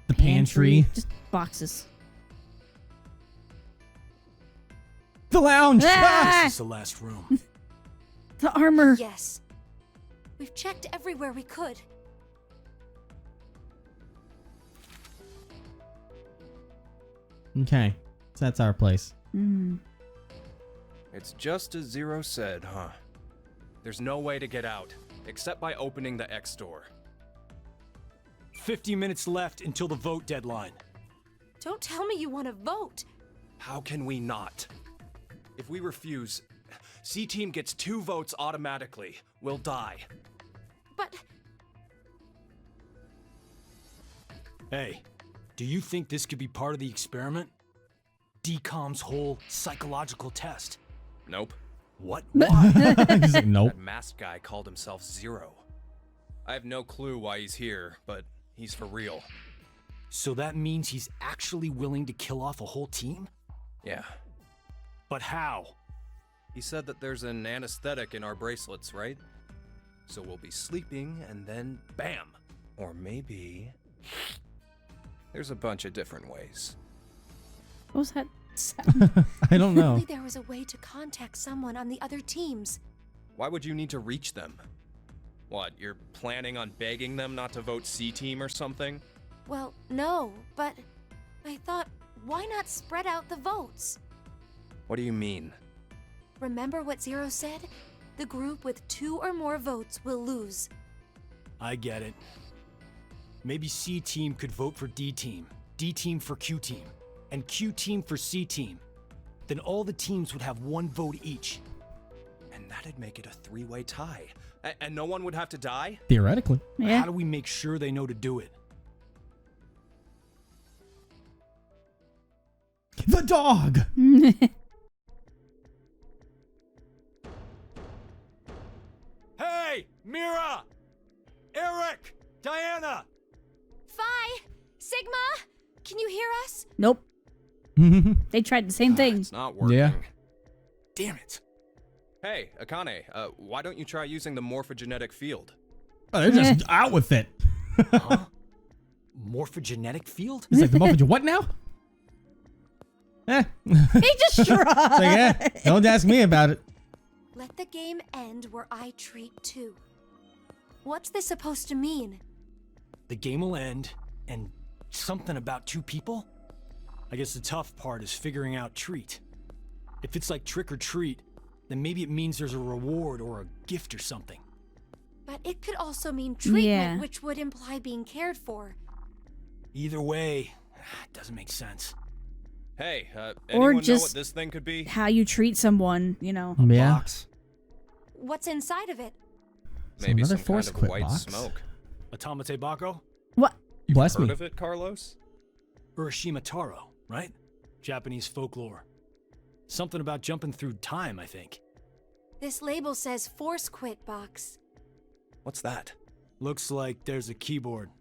The pantry. Just boxes. The lounge. This is the last room. The armor. Yes. We've checked everywhere we could. Okay. So that's our place. It's just as Zero said, huh? There's no way to get out, except by opening the X door. 50 minutes left until the vote deadline. Don't tell me you want to vote. How can we not? If we refuse, C-Team gets 2 votes automatically. We'll die. But... Hey, do you think this could be part of the experiment? DCOM's whole psychological test? Nope. What? He's like, nope. That masked guy called himself Zero. I have no clue why he's here, but he's for real. So that means he's actually willing to kill off a whole team? Yeah. But how? He said that there's an anesthetic in our bracelets, right? So we'll be sleeping and then bam! Or maybe... There's a bunch of different ways. What was that sound? I don't know. Only there was a way to contact someone on the other teams. Why would you need to reach them? What, you're planning on begging them not to vote C-Team or something? Well, no, but I thought, why not spread out the votes? What do you mean? Remember what Zero said? The group with 2 or more votes will lose. I get it. Maybe C-Team could vote for D-Team, D-Team for Q-Team, and Q-Team for C-Team. Then all the teams would have 1 vote each. And that'd make it a 3-way tie. And no one would have to die? Theoretically. Yeah. How do we make sure they know to do it? The dog! Hey! Mira! Eric! Diana! Phi! Sigma! Can you hear us? Nope. They tried the same thing. It's not working. Yeah. Damn it. Hey, Akane, why don't you try using the morphogenetic field? Oh, they're just out with it. Huh? Morphogenetic field? He's like, the morphogen, what now? He just shrugged. It's like, don't ask me about it. Let the game end where I treat 2. What's this supposed to mean? The game will end, and something about 2 people? I guess the tough part is figuring out treat. If it's like trick or treat, then maybe it means there's a reward or a gift or something. But it could also mean treatment, which would imply being cared for. Either way, it doesn't make sense. Hey, Or anyone just know what this thing could be? how you treat someone, you know. Yeah. Box. What's inside of it? Maybe another some force kind of quit white box. smoke. Atamate Bako? What? Bless Heard me. of it, Carlos? Urashima Taro, right? Japanese folklore. Something about jumping through time, I think. This label says Force Quit Box. What's that? Looks like there's a keyboard.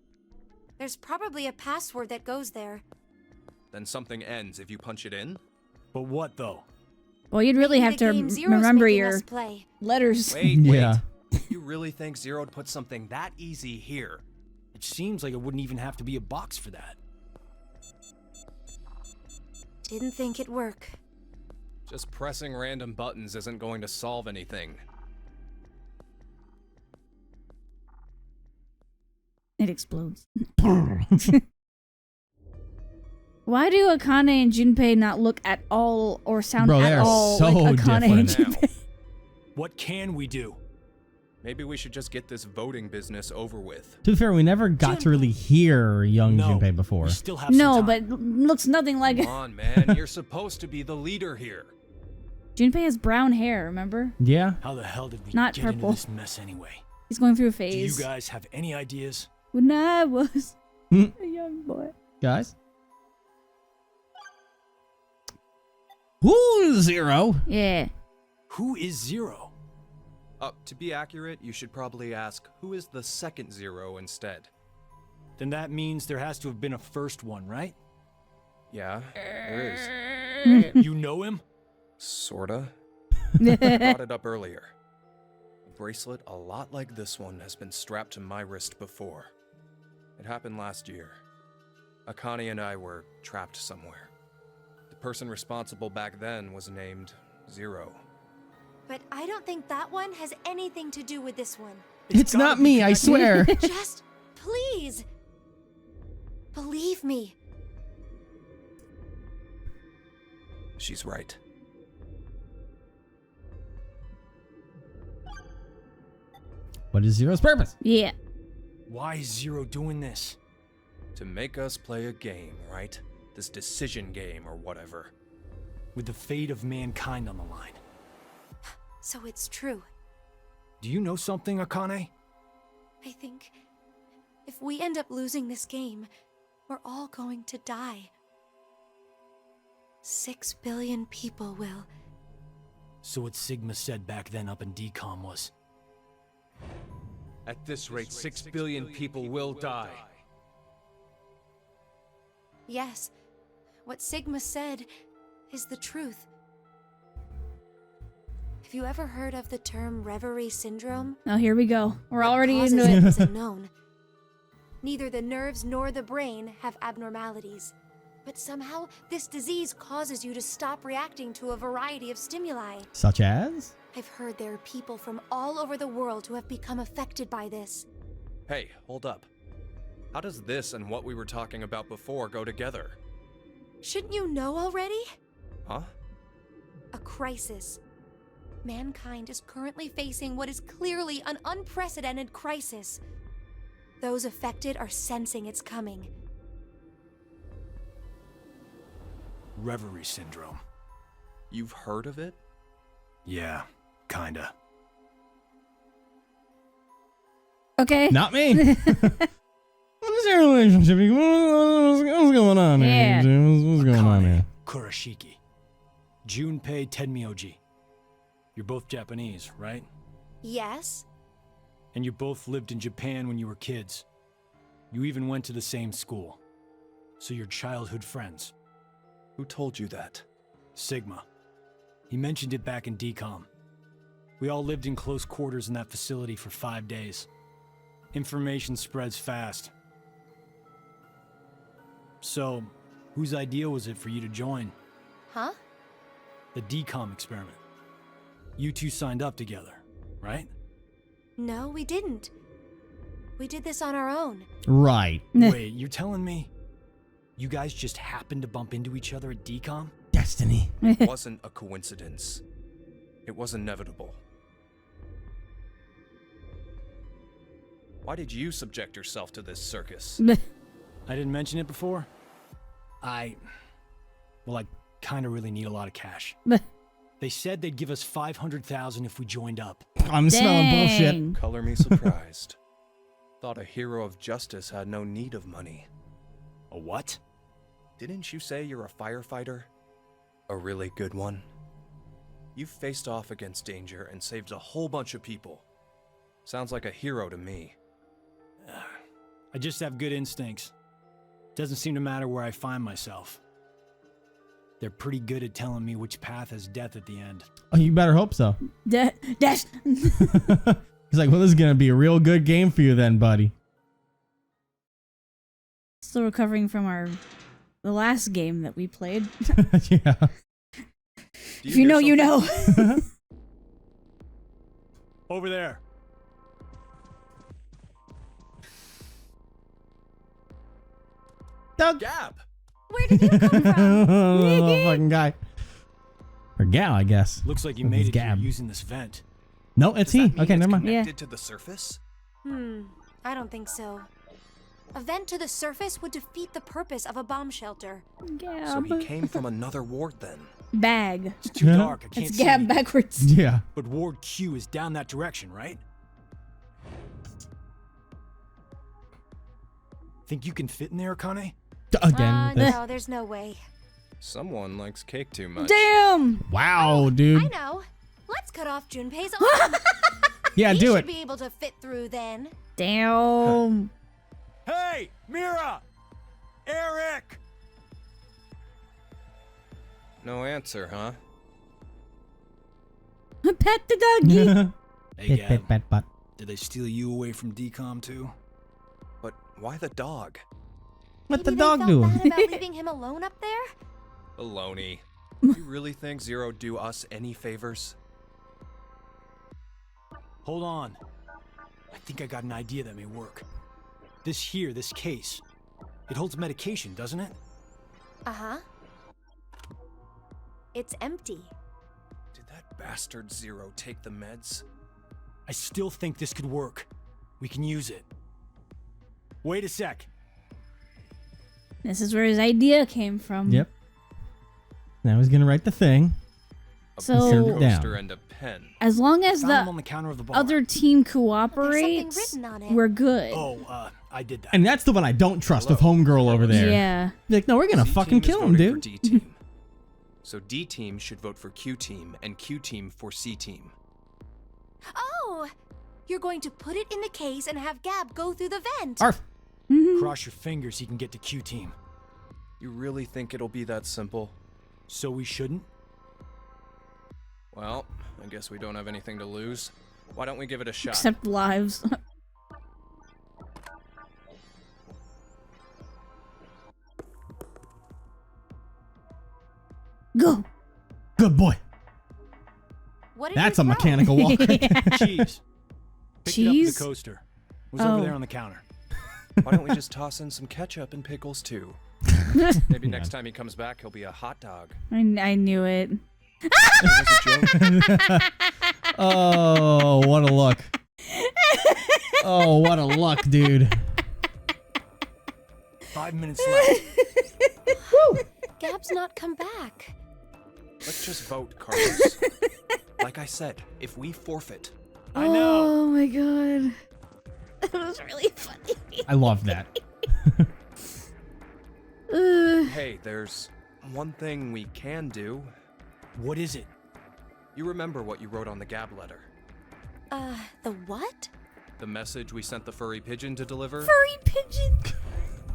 There's probably a password that goes there. Then something ends if you punch it in? But what, though? Well, you'd really have to remember your letters. Wait. Yeah. You really think Zero'd put something that easy here? It seems like it wouldn't even have to be a box for that. Didn't think it'd work. Just pressing random buttons isn't going to solve anything. It explodes. Why do Akane and Junpei not look at all or sound at all so like Akane and different. Junpei? What can we do? Maybe we should just get this voting business over with. To be fair, we never got to really hear young Junpei before. We still have some time. But looks nothing like it. Come on, man. You're supposed to be the leader here. Junpei has brown hair, remember? Yeah. How the hell did we Not get purple. into this mess anyway? He's going through a Do phase. you guys have any ideas? When I was Hmm. a young boy. Guys? Who's Zero? Yeah. Who is Zero? To be accurate, you should probably ask, who is the second Zero instead? Then that means there has to have been a first one, right? Yeah, there is. You know him? Sorta. I brought it up earlier. A bracelet a lot like this one has been strapped to my wrist before. It happened last year. Akane and I were trapped somewhere. The person responsible back then was named Zero. But I don't think that one has anything to do with this one. It's not me, I swear. Just, please. Believe me. She's right. What is Zero's purpose? Yeah. Why is Zero doing this? To make us play a game, right? This decision game or whatever. With the fate of mankind on the line. So it's true. Do you know something, Akane? I think if we end up losing this game, we're all going to die. 6 billion people will. So what Sigma said back then up in DCOM was... At this rate, 6 billion people will die. Yes, what Sigma said is the truth. Have you ever heard of the term reverie syndrome? Oh, here we go. We're What already causes into it. is unknown. Neither the nerves nor the brain have abnormalities. But somehow, this disease causes you to stop reacting to a variety of stimuli. Such as? I've heard there are people from all over the world who have become affected by this. Hey, hold up. How does this and what we were talking about before go together? Shouldn't you know already? Huh? A crisis. Mankind is currently facing what is clearly an unprecedented crisis. Those affected are sensing it's coming. Reverie syndrome. You've heard of it? Yeah, kinda. Okay. Not me. What is your relationship? What's going on here? Yeah. What's going on here? Kurashiki. Junpei Tenmyoji. You're both Japanese, right? Yes? And you both lived in Japan when you were kids. You even went to the same school. So you're childhood friends. Who told you that? Sigma. He mentioned it back in DCOM. We all lived in close quarters in that facility for 5 days. Information spreads fast. So, whose idea was it for you to join? Huh? The DCOM experiment. You two signed up together, right? No, we didn't. We did this on our own. Right. Wait, you're telling me you guys just happened to bump into each other at DCOM? Destiny. It wasn't a coincidence. It was inevitable. Why did you subject yourself to this circus? I didn't mention it before. I kind of really need a lot of cash. They said they'd give us 500,000 if we joined up. I'm smelling bullshit. Color me surprised. Thought a hero of justice had no need of money. A what? Didn't you say you're a firefighter? A really good one? You faced off against danger and saved a whole bunch of people. Sounds like a hero to me. I just have good instincts. Doesn't seem to matter where I find myself. They're pretty good at telling me which path has death at the end. Oh, you better hope so. Death. He's like, well, this is going to be a real good game for you then, buddy. Still recovering from the last game that we played. Yeah. If you know, you know. Over there. Doug. Gab! Where did you come from? Little fucking guy. Or gal, I guess. Looks like you made it Gab. here using this vent. No, it's he. Okay, never mind. Connected to the surface? I don't think so. A vent to the surface would defeat the purpose of a bomb shelter. Gab. So he came from another ward then. Bag. It's too dark. I can't It's see. Gab backwards. Yeah. But Ward Q is down that direction, right? Think you can fit in there, Akane? Again. No, there's no way. Someone likes cake too much. Damn. Wow, dude. I know. Let's cut off Junpei's arm. Yeah, He do should it. be able to fit through then. Damn. Hey, Mira! Eric! No answer, huh? Pet the doggy. Hey, Gab. Pat. Did they steal you away from decom too? But why the dog? What the Maybe they dog felt doing? bad about leaving him alone up there? Baloney. You really think Zero do us any favors? Hold on. I think I got an idea that may work. This case. It holds medication, doesn't it? Uh-huh. It's empty. Did that bastard Zero take the meds? I still think this could work. We can use it. Wait a sec. This is where his idea came from. Yep. Now he's going to write the thing. A So- poster Down. and a pen. As long as Found them on the the counter of the bar. other team There's cooperates, something written on it. we're good. Oh, I did that. And that's the one I don't trust with Homegirl over there. Yeah. Like, no, we're going to C fucking team is kill him, voting for dude. D team. So D team should vote for Q team, and Q team for C team. Oh! You're going to put it in the case and have Gab go through the vent. Arf. Cross your fingers he can get to Q team. You really think it'll be that simple? So we shouldn't? Well, I guess we don't have anything to lose. Why don't we give it a shot? Except lives. Go. Good boy. What did That's you a throw? mechanical walker. Cheese. Picked it up Cheese? from the coaster. It was Oh. over there on the counter. Why don't we just toss in some ketchup and pickles too? Maybe next time he comes back, he'll be a hot dog. I knew it. It was a joke. Oh, what a look. Oh, what a luck, dude. 5 minutes left. Gab's not come back. Let's just vote, Carlos. Like I said, if we forfeit, I know. Oh my god. That was really funny. I love that. hey, there's one thing we can do. What is it? You remember what you wrote on the Gab letter? The what? The message we sent the furry pigeon to deliver? Furry pigeon.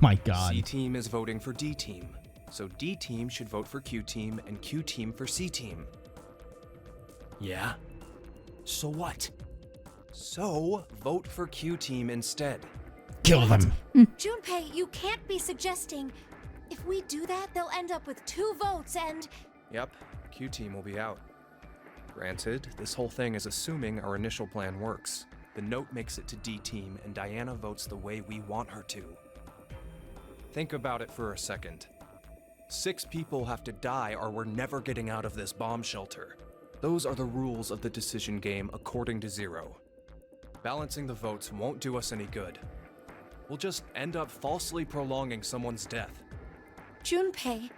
My God. C team is voting for D team. So D team should vote for Q team and Q team for C team. Yeah? So what? So vote for Q team instead. Kill them. Junpei, you can't be suggesting. If we do that, they'll end up with 2 votes and... Yep, Q team will be out. Granted, this whole thing is assuming our initial plan works. The note makes it to D team and Diana votes the way we want her to. Think about it for a second. 6 people have to die or we're never getting out of this bomb shelter. Those are the rules of the decision game according to Zero. Balancing the votes won't do us any good. We'll just end up falsely prolonging someone's death. Junpei,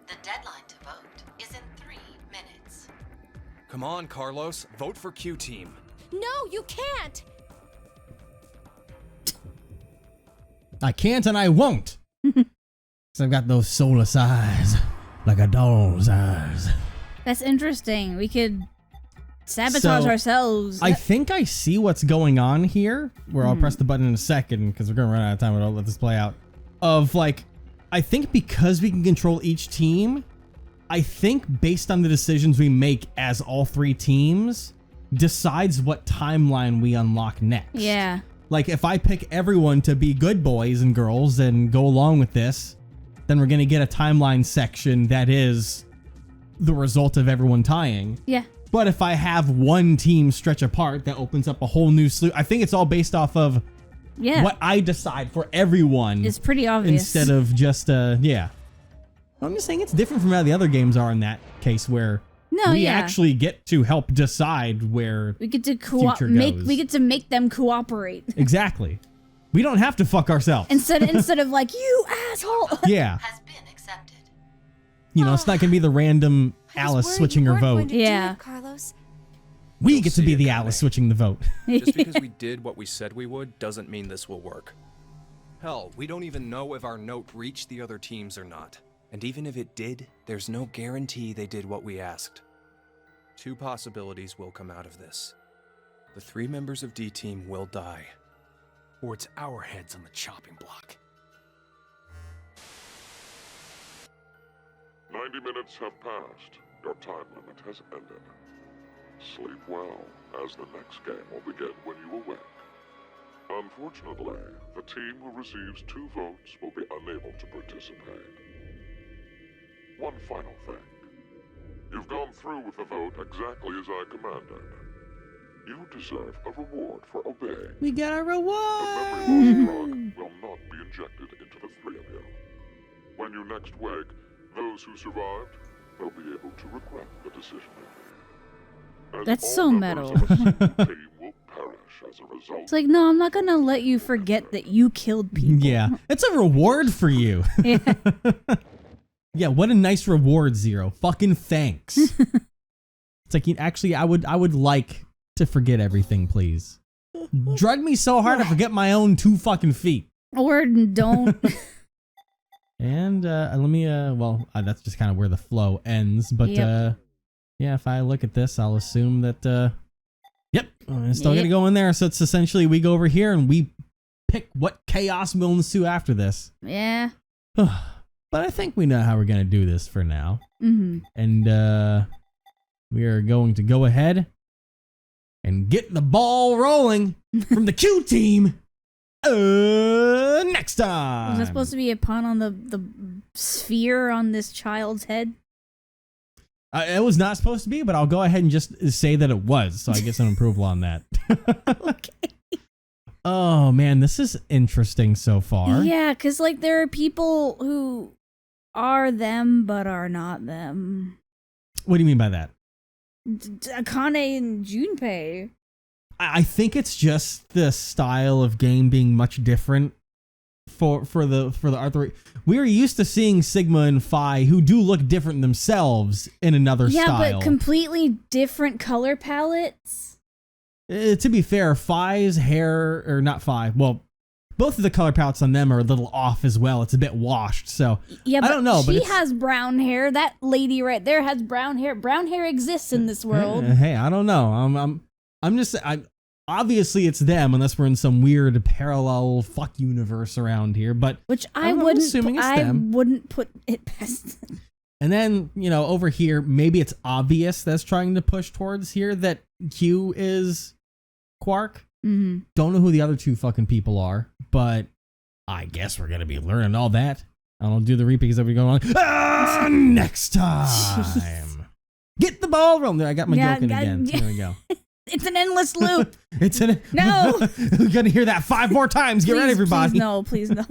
The deadline to vote is in 3 minutes. Come on, Carlos, vote for Q team. no, you can't! I can't and I won't. So I've got those soulless eyes. Like a doll's eyes. That's interesting. We could sabotage ourselves. I think I see what's going on here, where I'll press the button in a second, because we're going to run out of time, but I'll let this play out. Of like, I think because we can control each team, I think based on the decisions we make as all 3 teams, decides what timeline we unlock next. Yeah. Like, if I pick everyone to be good boys and girls and go along with this, then we're going to get a timeline section that is the result of everyone tying. Yeah. But if I have one team stretch apart, that opens up a whole new slew. I think it's all based off of what I decide for everyone. It's pretty obvious. Instead of just, yeah. I'm just saying it's different from how the other games are in that case, where we actually get to help decide where we get to we get to make them cooperate. Exactly. We don't have to fuck ourselves. Instead of like, you asshole. Yeah. Has been accepted. You know, it's not gonna be the random Alice switching her vote. Yeah, Carlos. We get to be the Alice switching the vote. Just because we did what we said we would doesn't mean this will work. Hell, we don't even know if our note reached the other teams or not. And even if it did, there's no guarantee they did what we asked. 2 possibilities will come out of this. The 3 members of D-Team will die. Or it's our heads on the chopping block. 90 minutes have passed. Your time limit has ended. Sleep well, as the next game will begin when you awake. Unfortunately, the team who receives 2 votes will be unable to participate. One final thing. You've gone through with the vote exactly as I commanded. You deserve a reward for obeying. We got a reward! The memory loss drug will not be injected into the 3 of you. When you next wake, those who survived will be able to regret the decision they made. That's so metal. Team will perish as a result. It's like, no, I'm not gonna let you forget that you killed people. Yeah, it's a reward for you. Yeah. Yeah, what a nice reward, Zero. Fucking thanks. It's like, actually, I would like to forget everything, please. Drug me so hard I forget my own 2 fucking feet. Or don't. And let me, that's just kind of where the flow ends. But yeah, if I look at this, I'll assume that, yep, I'm still gonna go in there. So it's essentially we go over here and we pick what chaos will ensue after this. Yeah. But I think we know how we're going to do this for now. Mm-hmm. And we are going to go ahead and get the ball rolling from the Q team next time. Was that supposed to be a pun on the sphere on this child's head? It was not supposed to be, but I'll go ahead and just say that it was, so I get some approval on that. Okay. Oh, man, this is interesting so far. Yeah, because, like, there are people who are them but are not them. What do you mean by that? Akane and Junpei. I think it's just the style of game being much different for the art. We are used to seeing Sigma and Phi, who do look different themselves, in another style. Yeah, but completely different color palettes. To be fair, Phi's hair, or not Phi, well, both of the color palettes on them are a little off as well. It's a bit washed, so yeah, but I don't know. She has brown hair. That lady right there has brown hair. Brown hair exists in this world. Hey, I don't know. I'm just obviously it's them, unless we're in some weird parallel fuck universe around here. But which I wouldn't put it past them. And then, over here, maybe it's obvious that's trying to push towards here that Q is Quark. Mm-hmm. Don't know who the other 2 fucking people are, but I guess we're gonna be learning all that. I'll do the repeats that we go on next time. Jeez. Get the ball rolling. There, I got my joke in again. There we go. It's an endless loop. No. We're gonna hear that 5 more times. Get ready, everybody. Please no.